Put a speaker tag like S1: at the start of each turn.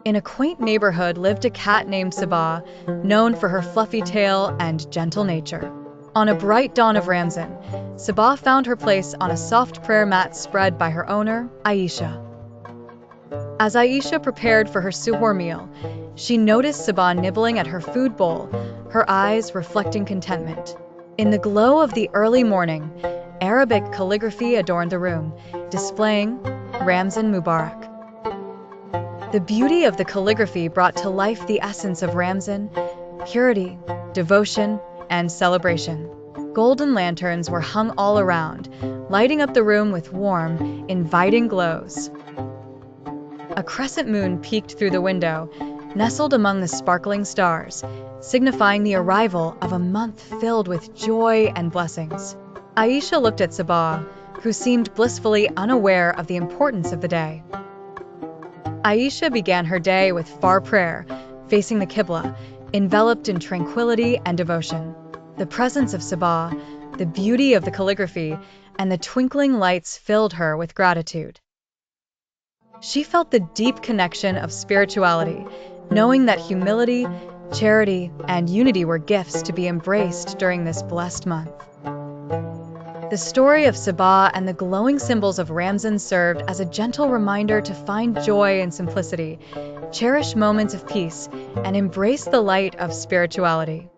S1: In a quaint neighborhood lived a cat named Sabah, known for her fluffy tail and gentle nature. On a bright dawn of Ramzan, Sabah found her place on a soft prayer mat spread by her owner, Aisha. As Aisha prepared for her suhoor meal, she noticed Sabah nibbling at her food bowl, her eyes reflecting contentment. In the glow of the early morning, Arabic calligraphy adorned the room, displaying Ramzan Mubarak. The beauty of the calligraphy brought to life the essence of Ramzan: purity, devotion, and celebration. Golden lanterns were hung all around, lighting up the room with warm, inviting glows. A crescent moon peeked through the window, nestled among the sparkling stars, signifying the arrival of a month filled with joy and blessings. Aisha looked at Sabah, who seemed blissfully unaware of the importance of the day. Aisha began her day with far prayer, facing the Qibla, enveloped in tranquility and devotion. The presence of Sabah, the beauty of the calligraphy, and the twinkling lights filled her with gratitude. She felt the deep connection of spirituality, knowing that humility, charity, and unity were gifts to be embraced during this blessed month. The story of Sabah and the glowing symbols of Ramzan served as a gentle reminder to find joy in simplicity, cherish moments of peace, and embrace the light of spirituality.